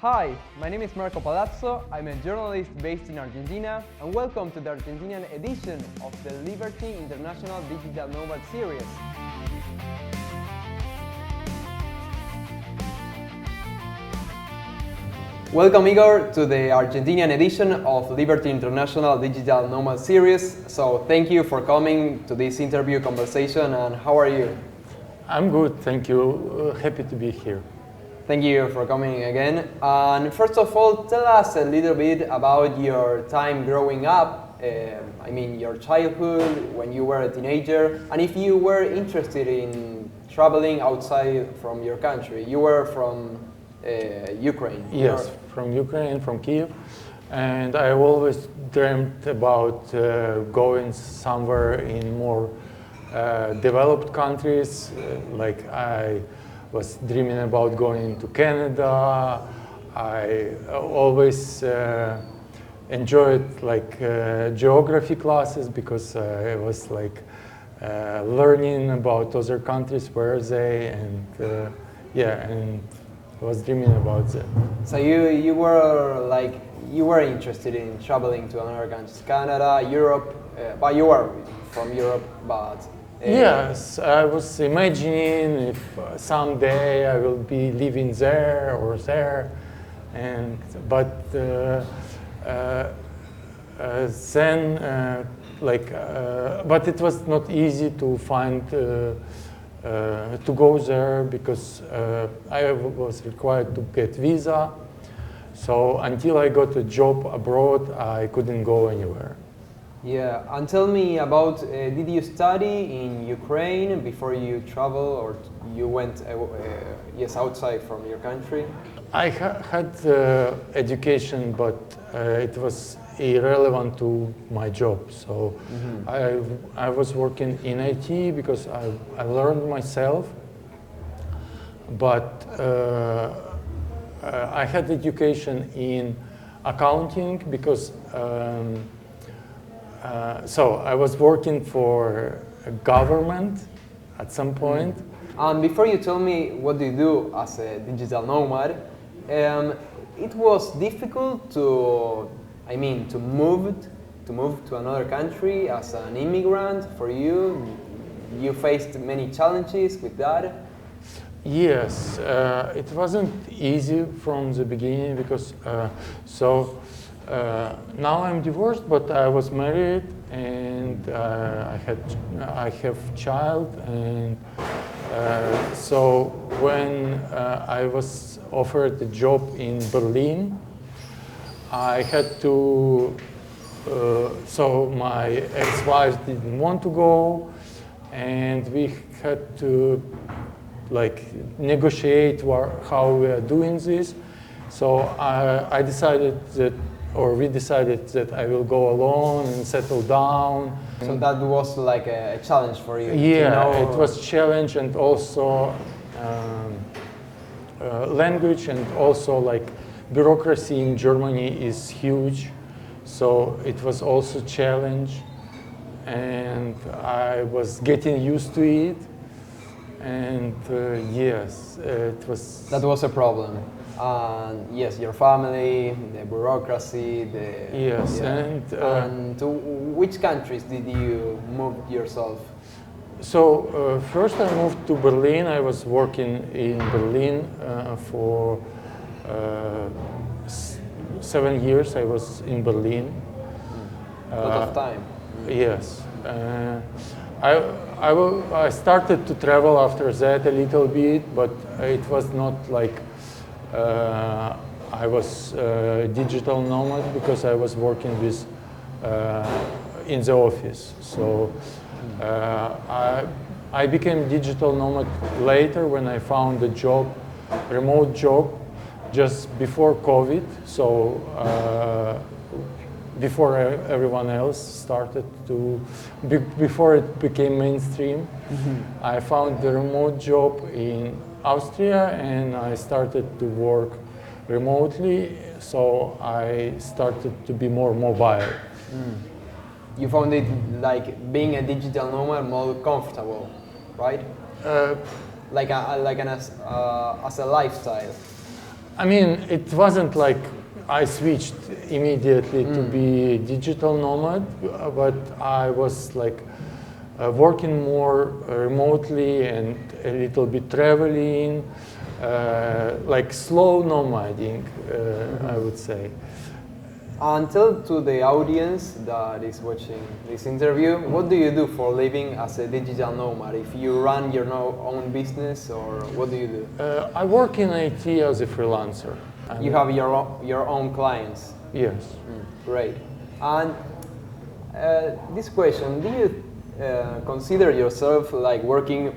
Hi, my name is Marco Palazzo. I'm a journalist based in Argentina, and welcome to the Argentinian edition of the Liberty International Digital Nomads Series. Welcome, Igor, to the Argentinian edition of Liberty International Digital Nomads Series. So thank you for coming to this interview conversation, and how are you? I'm good, thank you. Happy to be here. Thank you for coming again. And first of all, tell us a little bit about your time growing up. Your childhood, when you were a teenager, and if you were interested in traveling outside from your country. You were from Ukraine. Yes, from Ukraine, from Kiev. And I always dreamt about going somewhere in more developed countries. Like I was dreaming about going to Canada. I always enjoyed geography classes because I was learning about other countries, where they, and and I was dreaming about that. So you were interested in traveling to another countries, Canada, Europe, but you were from Europe, but. Yes, I was imagining if someday I will be living there or there, but then but it was not easy to find to go there because I was required to get visa. So until I got a job abroad, I couldn't go anywhere. Yeah, and tell me about, did you study in Ukraine before you travel, or you went outside from your country? I had education, but it was irrelevant to my job. So I was working in IT because I learned myself, but I had education in accounting because so I was working for a government at some point. And before you tell me what do you do as a digital nomad, it was difficult to move to another country as an immigrant for you. You faced many challenges with that. Yes, it wasn't easy from the beginning because now I'm divorced, but I was married and I have child, and so when I was offered a job in Berlin, I had to. So my ex-wife didn't want to go, and we had to negotiate how we are doing this. So I decided that. Or we decided that I will go alone and settle down. So that was like a challenge for you? Yeah, it was a challenge, and also language, and also bureaucracy in Germany is huge. So it was also a challenge, and I was getting used to it. And yes, it was... That was a problem. Yes, your family, the bureaucracy, Yes, yeah. and to which countries did you move yourself? So first I moved to Berlin. I was working in Berlin for 7 years. I was in Berlin. A lot of time. Yes. I started to travel after that a little bit, but it was not I was a digital nomad because I was working with in the office. So I became digital nomad later when I found a job, remote job, just before COVID. So before everyone else started to, before it became mainstream, I found the remote job in Austria, and I started to work remotely, so I started to be more mobile. You found it being a digital nomad more comfortable, right? As a lifestyle. I mean, it wasn't like I switched immediately to be digital nomad, but I was like working more remotely and a little bit traveling, like slow nomading, I would say. And tell to the audience that is watching this interview, what do you do for a living as a digital nomad? If you run your own business, or what do you do? I work in IT as a freelancer. You have your own clients? Yes. Great. And this question, do you consider yourself like working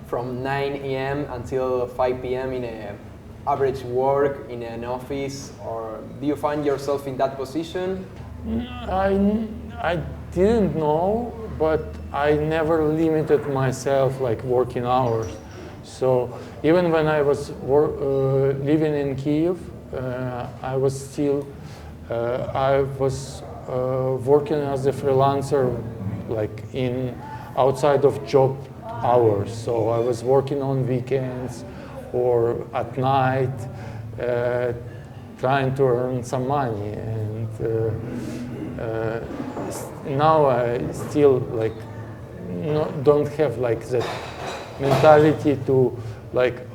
from 9 a.m. until 5 p.m. in a average work in an office, or do you find yourself in that position? I didn't know, but I never limited myself like working hours. So even when I was living in Kiev, I was still working as a freelancer, like outside of job hours. So I was working on weekends or at night, trying to earn some money. And now I still like don't have like that mentality to like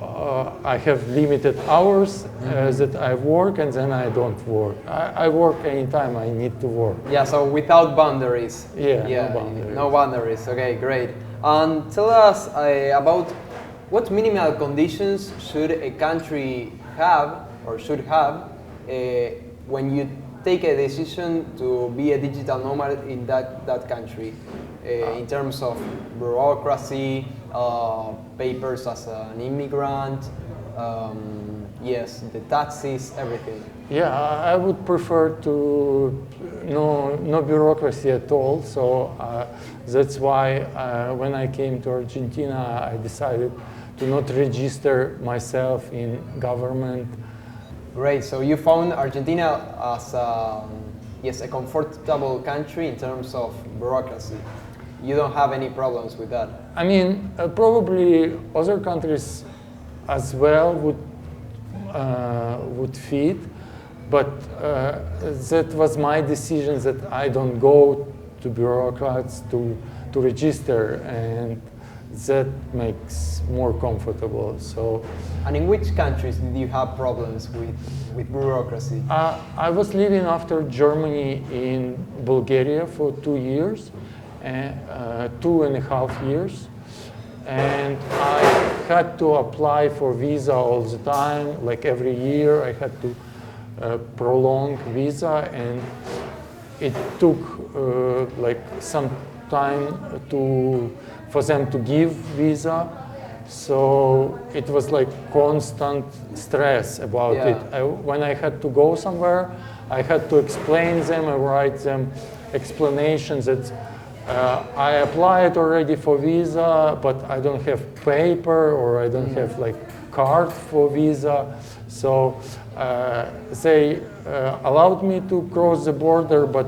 I have limited hours that I work and then I don't work. I work anytime I need to work. Yeah, so without boundaries. Yeah, no boundaries. No boundaries. Okay, great. And tell us about what minimal conditions should a country have or should have when you take a decision to be a digital nomad in that country, in terms of bureaucracy, papers as an immigrant, yes, the taxes, everything. Yeah, I would prefer to no bureaucracy at all. So that's why when I came to Argentina, I decided to not register myself in government. Great. So you found Argentina as yes, a comfortable country in terms of bureaucracy. You don't have any problems with that. I mean, probably other countries as well would fit, but that was my decision that I don't go to bureaucrats to register, and that makes more comfortable. So. And in which countries did you have problems with bureaucracy? I was living after Germany in Bulgaria for 2 years. 2.5 years, and I had to apply for visa all the time, like every year I had to prolong visa, and it took like some time for them to give visa, so it was like constant stress about it. When I had to go somewhere, I had to explain them and write them explanations that I applied already for visa, but I don't have paper, or I don't have like card for visa. So they allowed me to cross the border, but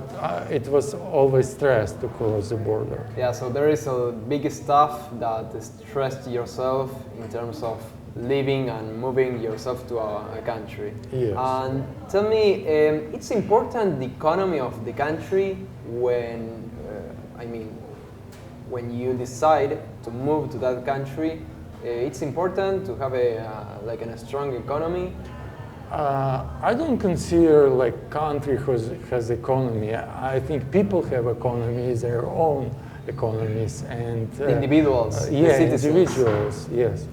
it was always stress to cross the border. Yeah, so there is a big stuff that stressed yourself in terms of living and moving yourself to a country. Yes. And tell me, it's important the economy of the country when when you decide to move to that country, it's important to have a strong economy. I don't consider like country has economy. I think people have economies, their own economies, and individuals. Yeah, individuals. Yes,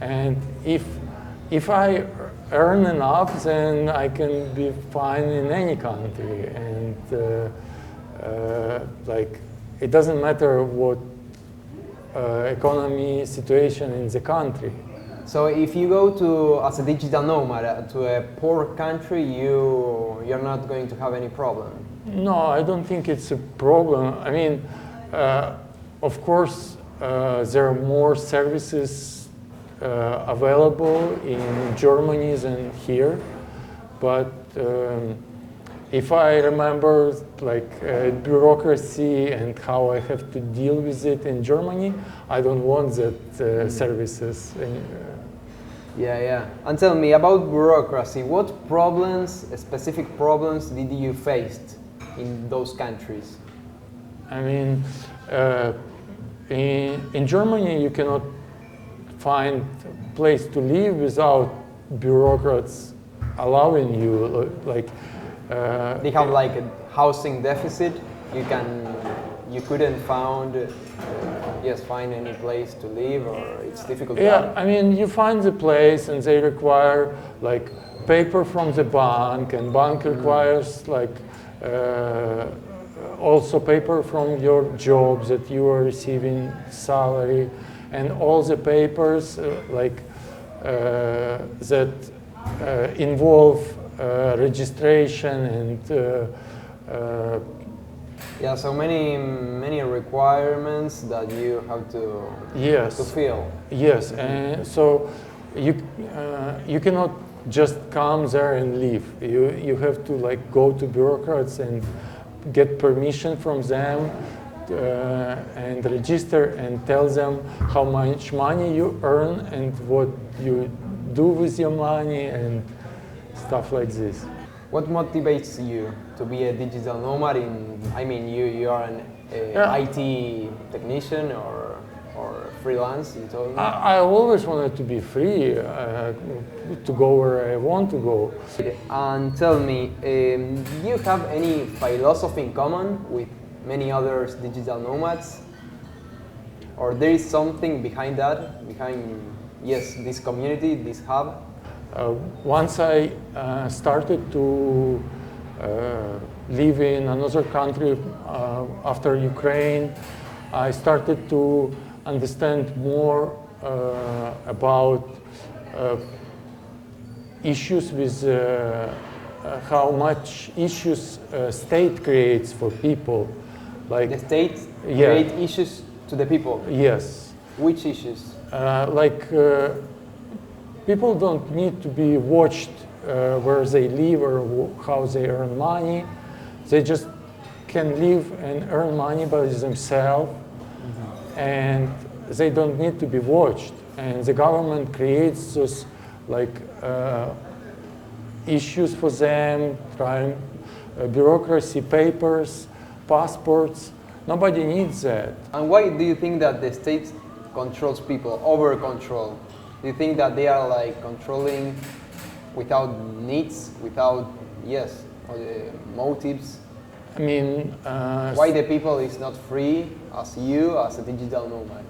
and if I earn enough, then I can be fine in any country, and like. It doesn't matter what economy situation in the country. So if you go to as a digital nomad to a poor country, you're not going to have any problem. No, I don't think it's a problem. I mean, of course, there are more services available in Germany than here, but. If I remember like bureaucracy and how I have to deal with it in Germany, I don't want that services Yeah, yeah. And tell me about bureaucracy. What problems, specific problems, did you face in those countries? I mean, in Germany, you cannot find a place to live without bureaucrats allowing you, like. They have like a housing deficit. You couldn't find any place to live, or it's difficult. Yeah, I mean, you find the place, and they require like paper from the bank, and bank requires like also paper from your job that you are receiving salary, and all the papers that involve registration and yeah, so many requirements that you have to fill. Yes, and so you cannot just come there and leave. You have to like go to bureaucrats and get permission from them and register and tell them how much money you earn and what you do with your money and stuff like this. What motivates you to be a digital nomad? You are an IT technician or freelance, you told me? I always wanted to be free, to go where I want to go. And tell me, do you have any philosophy in common with many other digital nomads? Or there is something behind that, this community, this hub? Once I started to live in another country after Ukraine, I started to understand more about issues with how much issues state creates for people. Like the state create issues to the people? Yes. Which issues? People don't need to be watched where they live or how they earn money. They just can live and earn money by themselves, and they don't need to be watched. And the government creates those issues for them, bureaucracy, papers, passports. Nobody needs that. And why do you think that the state controls people, over control? Do you think that they are like controlling without needs, without motives? I mean, why the people is not free as you, as a digital nomad?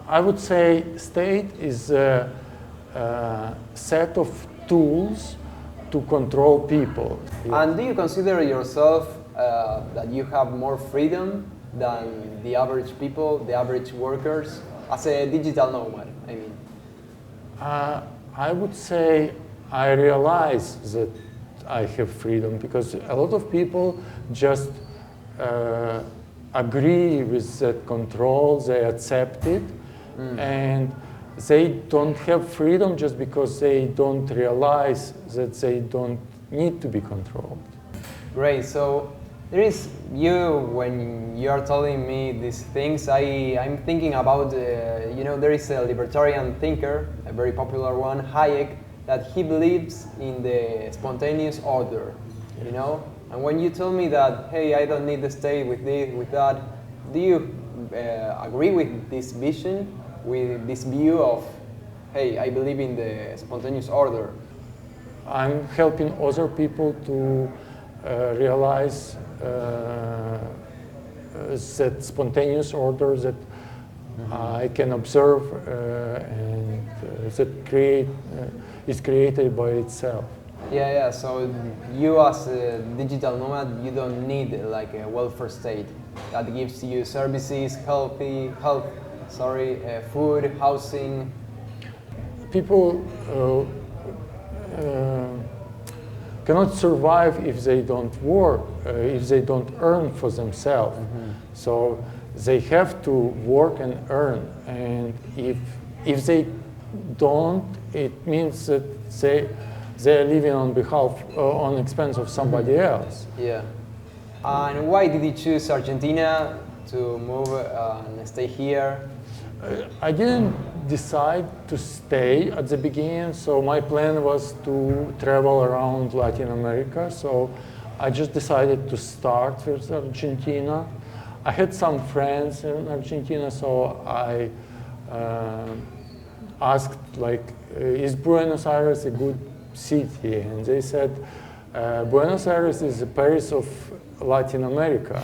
I would say state is a set of tools to control people. Yeah. And do you consider yourself that you have more freedom than the average people, the average workers, as a digital nomad, I mean? I would say I realize that I have freedom because a lot of people just agree with that control, they accept it, and they don't have freedom just because they don't realize that they don't need to be controlled. Great, so there is when you are telling me these things, I'm thinking about, there is a libertarian thinker, a very popular one, Hayek, that he believes in the spontaneous order, And when you tell me that, hey, I don't need to stay with this, with that, do you agree with this vision, with this view of, hey, I believe in the spontaneous order? I'm helping other people to realize that spontaneous order that I can observe and that is created by itself. Yeah, so you as a digital nomad, you don't need like a welfare state that gives you services, food, housing. People cannot survive if they don't work, if they don't earn for themselves. So they have to work and earn, and if they don't, it means that they're living on expense of somebody else. Yeah. And why did you choose Argentina to move and stay here? I didn't decide to stay at the beginning. So my plan was to travel around Latin America. So I just decided to start with Argentina. I had some friends in Argentina, so I asked, like, is Buenos Aires a good city? And they said, Buenos Aires is the Paris of Latin America.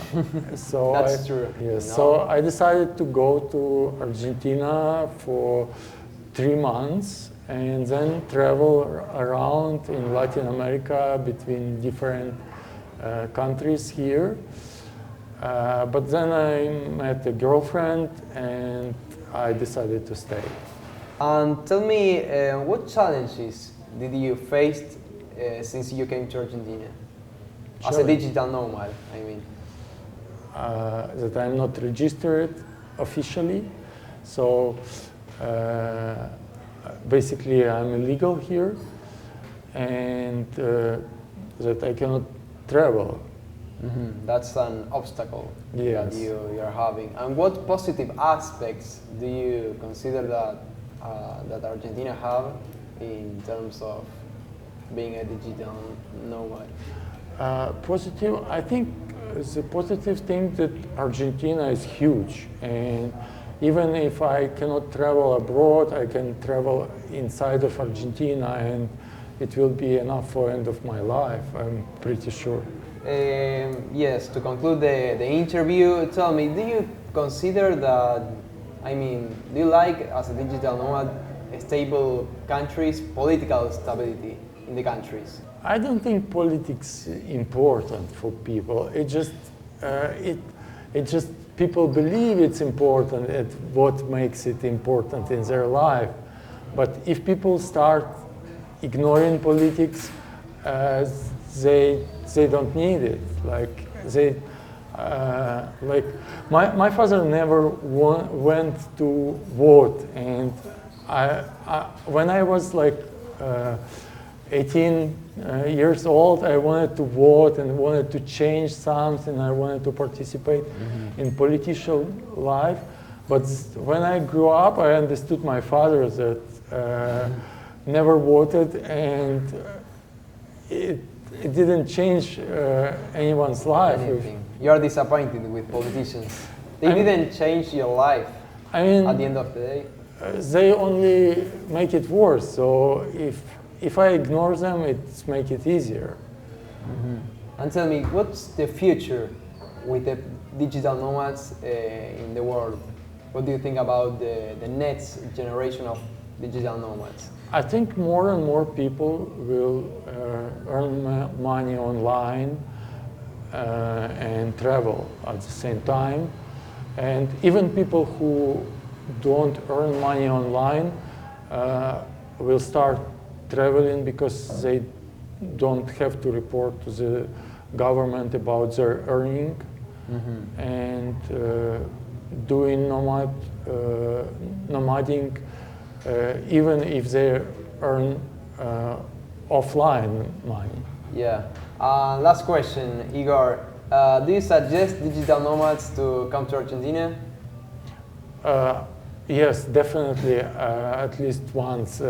So That's true. Yeah, No. So I decided to go to Argentina for 3 months and then travel around in Latin America between different countries here. But then I met a girlfriend and I decided to stay. And tell me, what challenges did you face since you came to Argentina? As a digital nomad, I mean. That I'm not registered officially. So basically I'm illegal here and that I cannot travel. Mm-hmm. That's an obstacle Yes. that you're having. And what positive aspects do you consider that Argentina have in terms of being a digital nomad? Positive, I think the positive thing that Argentina is huge, and even if I cannot travel abroad, I can travel inside of Argentina, and it will be enough for end of my life, I'm pretty sure. Yes, to conclude the interview, tell me, do you consider that, do you like, as a digital nomad, stable countries, political stability in the countries? I don't think politics is important for people. It just people believe it's important at what makes it important in their life. But if people start ignoring politics, they don't need it. My father never went to vote, and when I was 18 years old, I wanted to vote and wanted to change something. I wanted to participate in political life. But when I grew up, I understood my father that never voted, and it didn't change anyone's life. Anything. You're disappointed with politicians. They didn't change your life at the end of the day. They only make it worse. So if I ignore them, it's make it easier. And tell me, what's the future with the digital nomads in the world? What do you think about the next generation of digital nomads? I think more and more people will earn money online and travel at the same time. And even people who don't earn money online will start traveling because they don't have to report to the government about their earning, and doing nomading even if they earn offline money. Yeah. Last question, Igor. Do you suggest digital nomads to come to Argentina? Yes, definitely, at least once.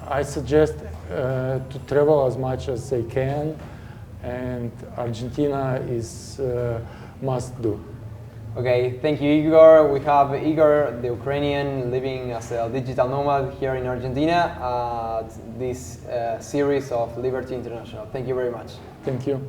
I suggest to travel as much as they can, and Argentina is must do. Okay, thank you, Igor. We have Igor, the Ukrainian, living as a digital nomad here in Argentina at this series of Liberty International. Thank you very much. Thank you.